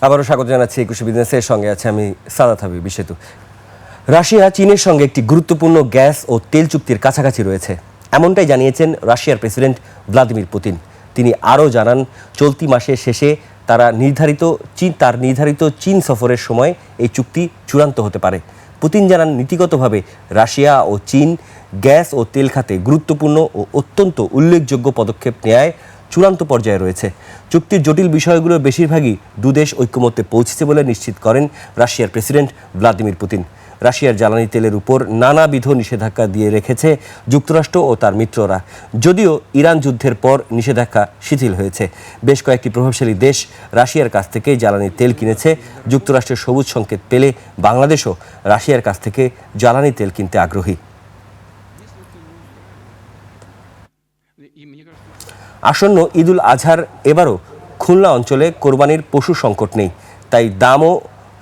আবারও স্বাগত জানাচ্ছি 21 বিজনেসের সঙ্গে আছে আমি সাদাত হাবিব বিশেতু। রাশিয়া চীনের সঙ্গে একটি গুরুত্বপূর্ণ গ্যাস ও তেল চুক্তির কাছাকাছি রয়েছে, এমনটাই জানিয়েছেন রাশিয়ার প্রেসিডেন্ট ভ্লাদিমির পুতিন। তিনি আরও জানান, চলতি মাসের শেষে তার নির্ধারিত চীন সফরের সময় এই চুক্তি চূড়ান্ত হতে পারে। পুতিন জানান, নীতিগতভাবে রাশিয়া ও চীন গ্যাস ও তেল খাতে গুরুত্বপূর্ণ ও অত্যন্ত উল্লেখযোগ্য পদক্ষেপ নেয় চূড়ান্ত পর্যায়ে রয়েছে। চুক্তির জটিল বিষয়গুলোর বেশিরভাগই দুদেশ ঐক্যমত্যে পৌঁছেছে বলে নিশ্চিত করেন রাশিয়ার প্রেসিডেন্ট ভ্লাদিমির পুতিন। রাশিয়ার জ্বালানি তেলের উপর নানাবিধ নিষেধাজ্ঞা দিয়ে রেখেছে যুক্তরাষ্ট্র ও তার মিত্ররা, যদিও ইরান যুদ্ধের পর নিষেধাজ্ঞা শিথিল হয়েছে। বেশ কয়েকটি প্রভাবশালী দেশ রাশিয়ার কাছ থেকে জ্বালানি তেল কিনেছে। যুক্তরাষ্ট্রের সবুজ সংকেত পেলে বাংলাদেশও রাশিয়ার কাছ থেকে জ্বালানি তেল কিনতে আগ্রহী। আসন্ন ঈদুল আজহার এবারও খুলনা অঞ্চলে কোরবানির পশু সংকট নেই, তাই দামও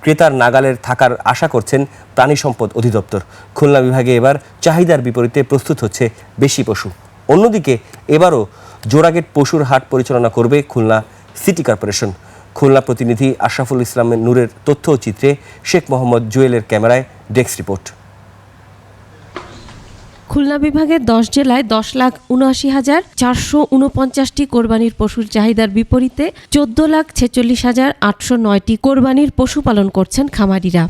ক্রেতার নাগালের থাকার আশা করছেন প্রাণী সম্পদ অধিদপ্তর। খুলনা বিভাগে এবার চাহিদার বিপরীতে প্রস্তুত হচ্ছে বেশি পশু। অন্যদিকে এবারও জোড়াগেট পশুর হাট পরিচালনা করবে খুলনা সিটি কর্পোরেশন। খুলনা প্রতিনিধি আশরাফুল ইসলাম নূরের তথ্য ও চিত্রে শেখ মোহাম্মদ জুয়েলের ক্যামেরায় ডেস্ক রিপোর্ট। খুলনা বিভাগের 10 জেলায় 10,79,449টি কোরবানির পশুর চাহিদার বিপরীতে 14,46,809টি কোরবানির পশু পালন করছেন খামারিরা।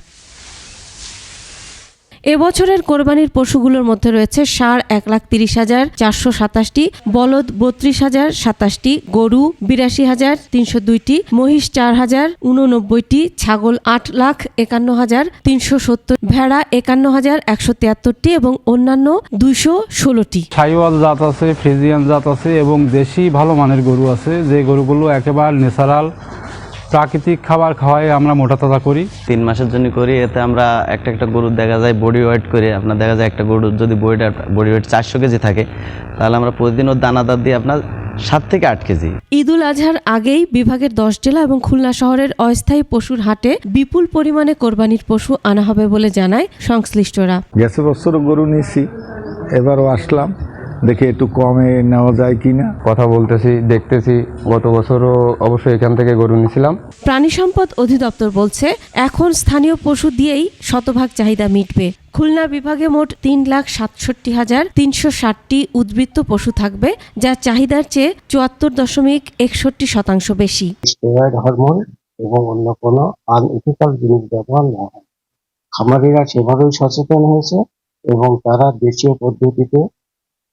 এবছরের কোরবানির পশুগুলোর মধ্যে রয়েছে ষাঁড় 1,30,427টি, বলদ 32,027টি, গরু 82,302টি, মহিষ 4,089টি, ছাগল 8,51,370, ভেড়া 51,173টি এবং অন্যান্য 216টি। সাইওয়াল জাত আছে, ফ্রিজিয়ান জাত আছে এবং দেশি ভালো মানের গরু আছে, যে গরুগুলো একেবারে ন্যাচারাল প্রাকৃতিক খাবার খাওয়াই আমরা মোটা তাজা করি। 3 মাসের জন্য করি, এতে আমরা একটা গরু দেখা যায় বডি ওয়েট করে, আপনার দেখা যায় একটা গরুর যদি বডি ওয়েট 400 কেজি থাকে, তাহলে আমরা প্রতিদিন ওর দানাদার দিয়ে আপনার 7 থেকে 8 কেজি। ঈদুল আজহার আগেই বিভাগের 10 জেলা এবং খুলনা শহরের অস্থায়ী পশুর হাটে বিপুল পরিমাণে কোরবানির পশু আনা হবে বলে জানায় সংশ্লিষ্টরা। গেছে বছর গরু নিয়েছি, এবারও আসলাম, দেখে একটু কমে নেওয়া যায় কিনা। কথা বলতেছি, দেখতেছি। গত বছরও অবশ্যই এখান থেকে গরু নিয়েছিলাম। প্রাণী সম্পদ অধিদপ্তর বলছে, এখন স্থানীয় পশু দিয়েই শতভাগ চাহিদা মিটবে। খুলনা বিভাগে মোট 3,67,360টি উদ্বৃত্ত পশু থাকবে, যা চাহিদার চেয়ে 74.61% বেশি। স্টেরয়েড হরমোন এবং অন্য কোনো আনইথিক্যাল জিনিস ব্যবহার না হয়। খামারিরা সেভাবেই সচেতন হয়েছে এবং তারা দেশীয় পদ্ধতিতে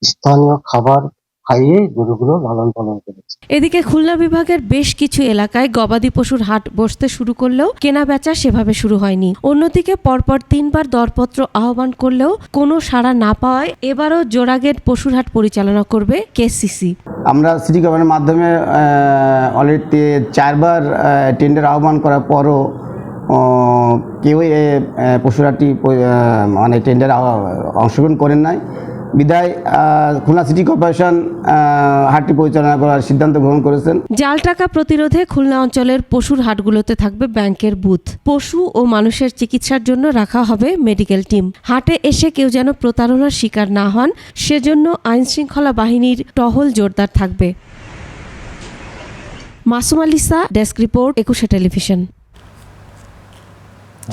স্থানীয় খাবার খাইয়ে গরুগুলো লালন পালন করেছে। এদিকে খুলনা বিভাগের বেশ কিছু এলাকায় গবাদি পশুর হাট বসতে শুরু করলেও কেনা বেচা সেভাবে শুরু হয়নি। অন্যদিকে পরপর 3 বার দরপত্র আহ্বান করলেও কোনো সাড়া না পাওয়ায় এবারও জোড়াগেট পশুর হাট পরিচালনা করবে কেসিসি। আমরা সিটি গভর্নমেন্টের মাধ্যমে অলরেডি 4 বার টেন্ডার আহ্বান করার পরও কেউই পশুহাটটি মানে টেন্ডারে অংশগ্রহণ করেন নাই, বিদায় খুলনা সিটি কর্পোরেশন হাটটি পরিচালনা করার সিদ্ধান্ত গ্রহণ করেছেন। জাল টাকা প্রতিরোধে খুলনা অঞ্চলের পশুর হাটগুলোতে থাকবে ব্যাংকের বুথ। পশু ও মানুষের চিকিৎসার জন্য রাখা হবে মেডিকেল টিম। হাটে এসে কেউ যেন প্রতারণার শিকার না হন, সেজন্য আইনশৃঙ্খলা বাহিনীর টহল জোরদার থাকবে। Masum আলিসা, desk report, 21 television.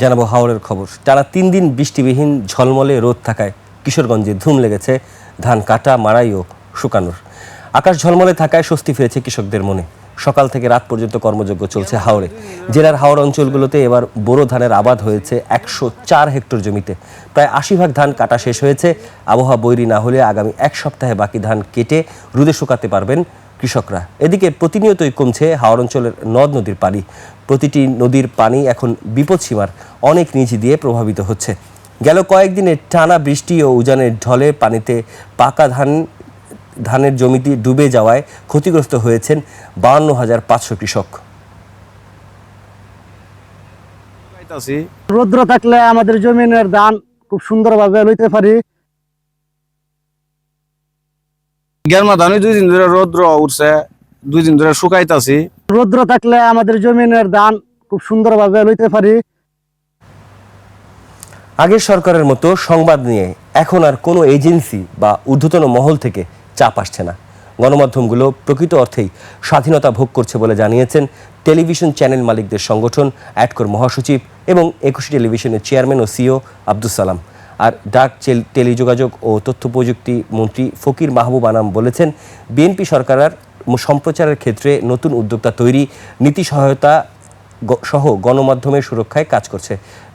জানাবো হাওরের খবর। টানা 3 দিন বৃষ্টিবিহীন ঝলমলে রোদ থাকায় কিশোরগঞ্জে ধুম লেগেছে ধান কাটা, মাড়াই ও শুকানোর। আকাশ ঝলমলে থাকায় স্বস্তি ফিরেছে কৃষকদের মনে। সকাল থেকে রাত পর্যন্ত কর্মযজ্ঞ চলছে হাওরে। জেলার হাওর অঞ্চলগুলোতে এবার বোরো ধানের আবাদ হয়েছে 104 হেক্টর জমিতে। প্রায় 80 ভাগ ধান কাটা শেষ হয়েছে। আবহাওয়া বৈরী না হলে আগামী 1 সপ্তাহে বাকি ধান কেটে রোদে শুকাতে পারবেন কৃষকরা। এদিকে প্রতিনিয়তই কমছে হাওর অঞ্চলের নদ নদীর পানি। প্রতিটি নদীর পানি এখন বিপদসীমার অনেক নিচ দিয়ে প্রভাবিত হচ্ছে। গেল কয়েকদিনে টানা বৃষ্টি ও উজানের ঢলে পানিতে পাকা ধানের জমিটি ডুবে যাওয়ায় ক্ষতিগ্রস্ত হয়েছেন 52,500 কৃষক। রৌদ্র থাকলে আমাদের জমিনের ধান খুব সুন্দরভাবে লইতে পারি। গেরমা ধানে 2 দিন ধরে রৌদ্র উঠছে, 2 দিন ধরে শুকাইতাছি। রৌদ্র থাকলে আমাদের জমিনের ধান খুব সুন্দরভাবে লইতে পারি। আগের সরকারের মতো সংবাদ নিয়ে এখন আর কোনো এজেন্সি বা ঊর্ধ্বতন মহল থেকে চাপ আসছে না। গণমাধ্যমগুলো প্রকৃত অর্থেই স্বাধীনতা ভোগ করছে বলে জানিয়েছেন টেলিভিশন চ্যানেল মালিকদের সংগঠন অ্যাডকোর মহাসচিব এবং ২১ টেলিভিশনের চেয়ারম্যান ও সিও আব্দুস সালাম। আর ডাক টেলিযোগাযোগ ও তথ্য প্রযুক্তি মন্ত্রী ফকির মাহবুব আনাম বলেছেন, বিএনপি সরকার সম্প্রচারের ক্ষেত্রে নতুন উদ্যোক্তা তৈরি, নীতি সহায়তা সহ গণমাধ্যমের সুরক্ষায় কাজ করছে।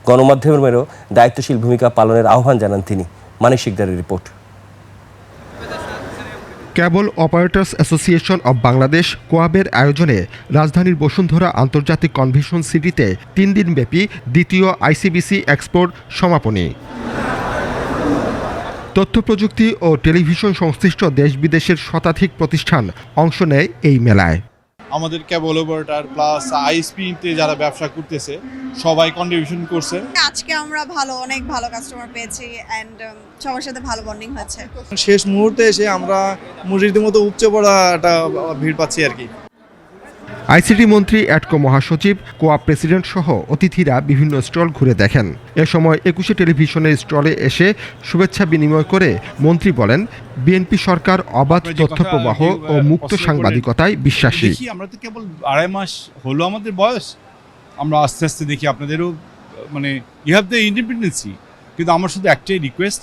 গণমাধ্যমেরও দায়িত্বশীল ভূমিকা পালনের আহ্বান জানান তিনি। মানিক শিকদারের report. Cable operators association of Bangladesh কোয়াবের আয়োজনে রাজধানীর বসুন্ধরা আন্তর্জাতিক কনভেনশন সিটিতে ৩ দিনব্যাপী দ্বিতীয় আইসিবিসি এক্সপোর সমাপনী। তথ্য প্রযুক্তি ও টেলিভিশন সংশ্লিষ্ট দেশ বিদেশের শতাধিক প্রতিষ্ঠান অংশ নেয় এই মেলায়। আমাদের কেবল অপারেটর প্লাস আইএসপিতে যারা ব্যবসা করতেছে সবাই কন্ট্রিবিউশন করছে। আজকে আমরা অনেক ভালো কাস্টমার পেয়েছি এন্ড সবার সাথে ভালো বন্ডিং হচ্ছে। শেষ মুহূর্তে এসে আমরা মসজিদের মতো উপচে পড়া একটা ভিড় পাচ্ছি আর কি। আইসিটি মন্ত্রী অ্যাডকো মহাসচিব, কোয়াব প্রেসিডেন্ট সহ অতিথিরা বিভিন্ন স্টল ঘুরে দেখেন। এ সময় ২১ টেলিভিশনের স্টলে এসে শুভেচ্ছা বিনিময় করে মন্ত্রী বলেন, বিএনপি সরকার অবাধ তথ্য প্রবাহ ও মুক্ত সাংবাদিকতায় বিশ্বাসী। আমরা তো কেবল ২.৫ মাস হলো আমাদের বয়স, আমরা আস্তে আস্তে দেখি আপনাদেরও ইউ হ্যাভ দ্য ইন্ডিপেন্ডেন্সি। কিন্তু আমার শুধু একটাই রিকোয়েস্ট,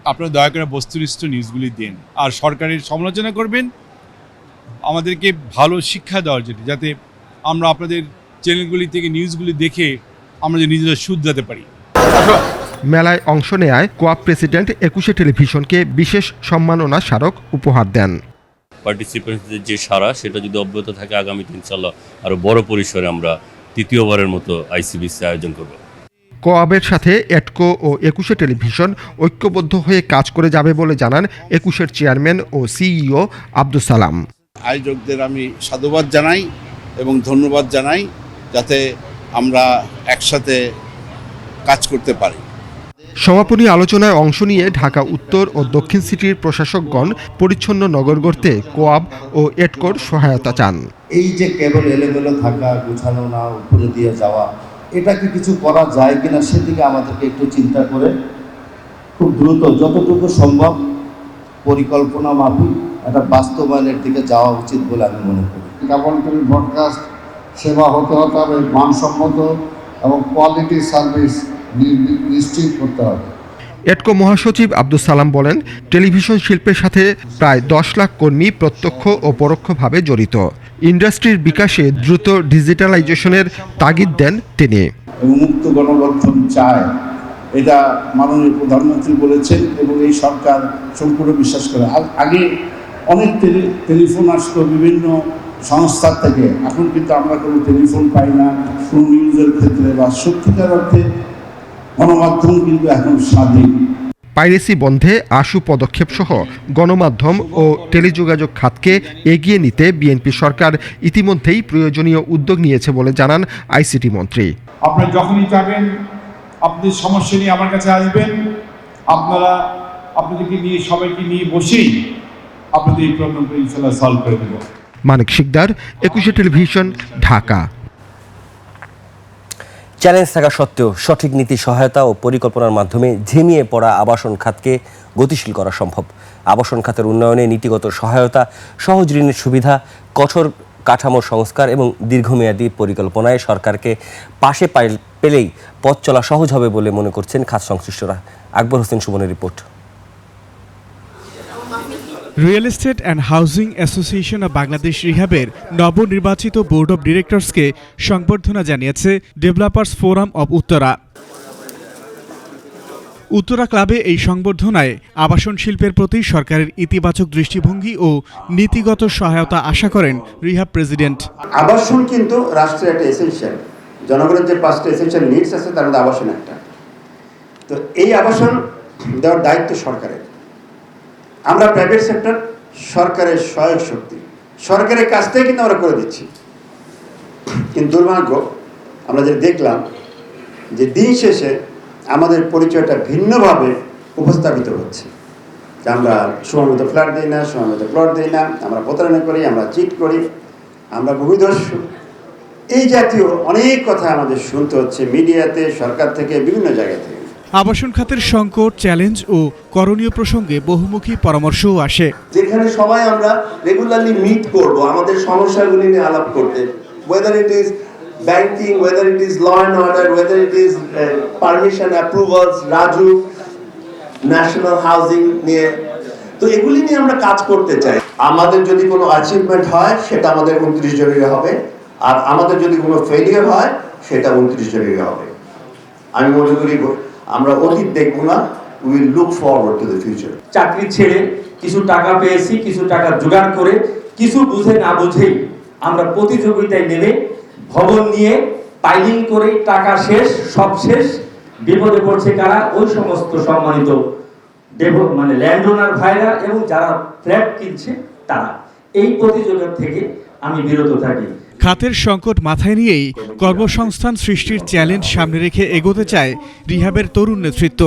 আপনারা দয়া করে বস্তুনিষ্ঠ নিউজগুলি দেন আর সরকারের সমালোচনা করবেন, আমাদেরকে ভালো শিক্ষা দেওয়ার জন্য, যাতে আমরা আপনাদের চ্যানেলগুলি থেকে নিউজগুলি দেখে আমরা যে নিজেরা শুধরাতে পারি। মেলায় অংশ নেয় কোয়াব প্রেসিডেন্ট ২১ টেলিভিশনকে বিশেষ সম্মাননা স্মারক উপহার দেন। পার্টিসিপেন্টদের যে সারা সেটা যদি অব্যাহত থাকে, আগামীতে ইনশাল্লাহ আরও বড় পরিসরে আমরা তৃতীয়বারের মতো আইসিবিসি আয়োজন করব। কোয়াবের সাথে অ্যাডকো ও ২১ টেলিভিশন ঐক্যবদ্ধ হয়ে কাজ করে যাবে বলে জানান ২১-এর চেয়ারম্যান ও সিইও আব্দুস সালাম। আয়োজকদের আমি সাধুবাদ জানাই এবং ধন্যবাদ জানাই, যাতে আমরা একসাথে কাজ করতে পারি। সমাপনী আলোচনায় অংশ নিয়ে ঢাকা উত্তর ও দক্ষিণ সিটির প্রশাসকগণ পরিচ্ছন্ন নগর গড়তে কোয়াব ও অ্যাডকোর সহায়তা চান। এই যে কেবল এলোমেলো থাকা, গুছানো না, উপরে দিয়ে যাওয়া, এটাকে কিছু করা যায় কিনা সেদিকে আমাদেরকে একটু চিন্তা করে খুব দ্রুত যতটুকু সম্ভব পরিকল্পনা মাফিক একটা বাস্তবায়নের দিকে যাওয়া উচিত বলে আমি মনে করি। কেবল টিভি ব্রডকাস্ট সেবা হতে হবে মানসম্মত এবং কোয়ালিটি সার্ভিস নিশ্চিত করতে হবে। অ্যাডকো মহাসচিব আব্দুস সালাম বলেন, টেলিভিশন শিল্পের সাথে প্রায় ১০ লাখ কর্মী প্রত্যক্ষ ও পরোক্ষভাবে জড়িত। ইন্ডাস্ট্রির বিকাশে দ্রুত ডিজিটালাইজেশনের তাগিদ দেন তিনি। মুক্ত গণমাধ্যম চায়, এটা মাননীয় প্রধানমন্ত্রী বলেছেন এবং এই সরকার সম্পূর্ণ বিশ্বাস করে। আগে অনেক টেলিফোন আসতো বিভিন্ন সংস্থা থেকে, এখন কিন্তু আমরা কোনো টেলিফোন পাই না কোনো নিউজের ক্ষেত্রে, বা সত্যিকার অর্থে গণমাধ্যম কিন্তু এখন স্বাধীন। পাইরেসি বন্ধে আশু পদক্ষেপ সহ গণমাধ্যম ও টেলিযোগাযোগ খাতকে এগিয়ে নিতে বিএনপি সরকার ইতিমধ্যেই প্রয়োজনীয় উদ্যোগ নিয়েছে বলে জানান আইসিটি মন্ত্রী। আপনারা যখনই যাবেন, আপনাদের সমস্যা নিয়ে আমার কাছে আসবেন, আপনাদেরকে নিয়ে সবাইকে নিয়ে বসেই আপনাদের এই প্রবলেমটা ইনশাআল্লাহ সলভ করে দেব। মানিক শিকদার, ২১ টেলিভিশন, ঢাকা। চ্যালেঞ্জ থাকা সত্ত্বেও সঠিক নীতি সহায়তা ও পরিকল্পনার মাধ্যমে ঝিমিয়ে পড়া আবাসন খাতকে গতিশীল করা সম্ভব। আবাসন খাতের উন্নয়নে নীতিগত সহায়তা, সহজ ঋণের সুবিধা, কঠোর কাঠামোর সংস্কার এবং দীর্ঘমেয়াদী পরিকল্পনায় সরকারকে পাশে পেলেই পথ চলা সহজ হবে বলে মনে করছেন খাত সংশ্লিষ্টরা। আকবর হোসেন সুমনের report. Real estate and housing association of Bangladesh রিহ্যাবের নবনির্বাচিত বোর্ড অব ডিরেক্টরসকে সংবর্ধনা জানিয়েছে developers forum of Uttara. Uttara ক্লাবে এই সংবর্ধনায় আবাসন শিল্পের প্রতি সরকারের ইতিবাচক দৃষ্টিভঙ্গি ও নীতিগত সহায়তা আশা করেন রিহ্যাব প্রেসিডেন্ট। আবাসন কিন্তু রাষ্ট্রের একটা এসেনশিয়াল, জনগণের যে 5টা এসেনশিয়াল নিডস আছে তার মধ্যে আবাসন একটা। তো এই আবাসন দেওয়ার দায়িত্ব সরকারের। আমরা প্রাইভেট সেক্টর, সরকারের সহায়ক শক্তি, সরকারের কাজটাই কিন্তু আমরা করে দিচ্ছি। কিন্তু দুর্ভাগ্য আমরা যে দেখলাম যে দিন শেষে আমাদের পরিচয়টা ভিন্নভাবে উপস্থাপিত হচ্ছে, যে আমরা সময় মতো ফ্ল্যাট দিই না, সময় মতো প্লট দিই না, আমরা প্রতারণা করি, আমরা চিট করি, আমরা ভূমিদস্যু, এই জাতীয় অনেক কথা আমাদের শুনতে হচ্ছে মিডিয়াতে, সরকার থেকে, বিভিন্ন জায়গা থেকে। আবাসন খাতের সংকট, চ্যালেঞ্জ ও করণীয় প্রসঙ্গে বহুমুখী পরামর্শও আসে। যেখানে সবাই আমরা রেগুলারলি মিট করব আমাদের সমস্যাগুলি নিয়ে আলাপ করতে, whether it is banking, whether it is law and order, whether it is permission approvals, Raju, national housing নিয়ে, তো এগুলি নিয়ে আমরা কাজ করতে চাই। আমাদের যদি কোনো অ্যাচিভমেন্ট হয় সেটা আমাদের 29 জনের হবে, আর আমাদের যদি কোনো ফেলিয়ার হয় সেটা 29 জনের হবে। আমি মনে করি আমরা অতীত দেখব না, we will look forward to the future. চাকরি ছেড়ে কিছু টাকা পেয়েছি, কিছু টাকা জোগাড় করে, কিছু বুঝে না বুঝেই আমরা প্রতিযোগিতায় নেমে ভবন নিয়ে পাইলিং করে টাকা শেষ, সব শেষ। বিপদে পড়ছে কারা? ওই সমস্ত সম্মানিত মানে ল্যান্ড ওনার ভাইরা এবং যারা ফ্ল্যাট কিনছে তারা। এই প্রতিযোগিতা থেকে আমি বিরত থাকি। খাতের সংকট মাথায় নিয়েই কর্মসংস্থান সৃষ্টির চ্যালেঞ্জ সামনে রেখে এগোতে চায় রিহ্যাবের তরুণ নেতৃত্ব।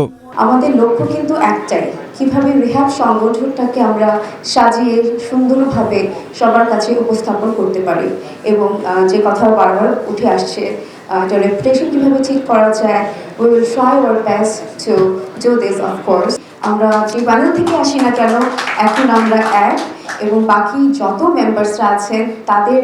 আমাদের লক্ষ্য কিন্তু একটাই, কিভাবে রিহ্যাব সংগঠনটাকে আমরা সাজিয়ে সুন্দরভাবে সবার কাছে উপস্থাপন করতে পারি, এবং যে কথা বারবার উঠে আসছে, একটা রেপুটেশন কিভাবে ঠিক করা যায়। We will try our best to do this of course. আমরা যে প্যানেল থেকে আসি না কেন, এখন আমরা এক, এবং বাকি যত মেম্বার্সরা আছেন তাদের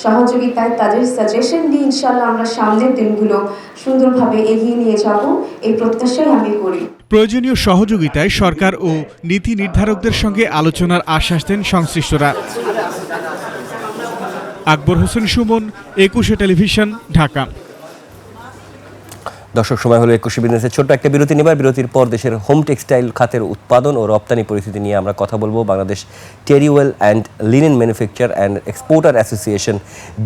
সহযোগিতায়, তাদের সাজেশন দিয়ে ইনশাআল্লাহ আমরা সামনের দিনগুলো সুন্দরভাবে এগিয়ে নিয়ে যাব, এই প্রত্যাশাই আমি করি। প্রয়োজনীয় সহযোগিতায় সরকার ও নীতি নির্ধারকদের সঙ্গে আলোচনার আশ্বাস দেন সংশ্লিষ্টরা। আকবর হোসেন সুমন, 21 টেলিভিশন, ঢাকা। দর্শক, সময় হলো 21 বিজনেসের ছোট্ট একটা বিরতি নেবার। বিরতির পর দেশের হোম টেক্সটাইল খাতের উৎপাদন ও রপ্তানি পরিস্থিতি নিয়ে আমরা কথা বলবো Bangladesh terry towel and linen manufacture and exporter association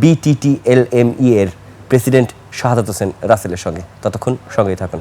BTTLME এর প্রেসিডেন্ট শাহাদাত হোসেন রাসেলের সঙ্গে। ততক্ষণ সঙ্গেই থাকুন।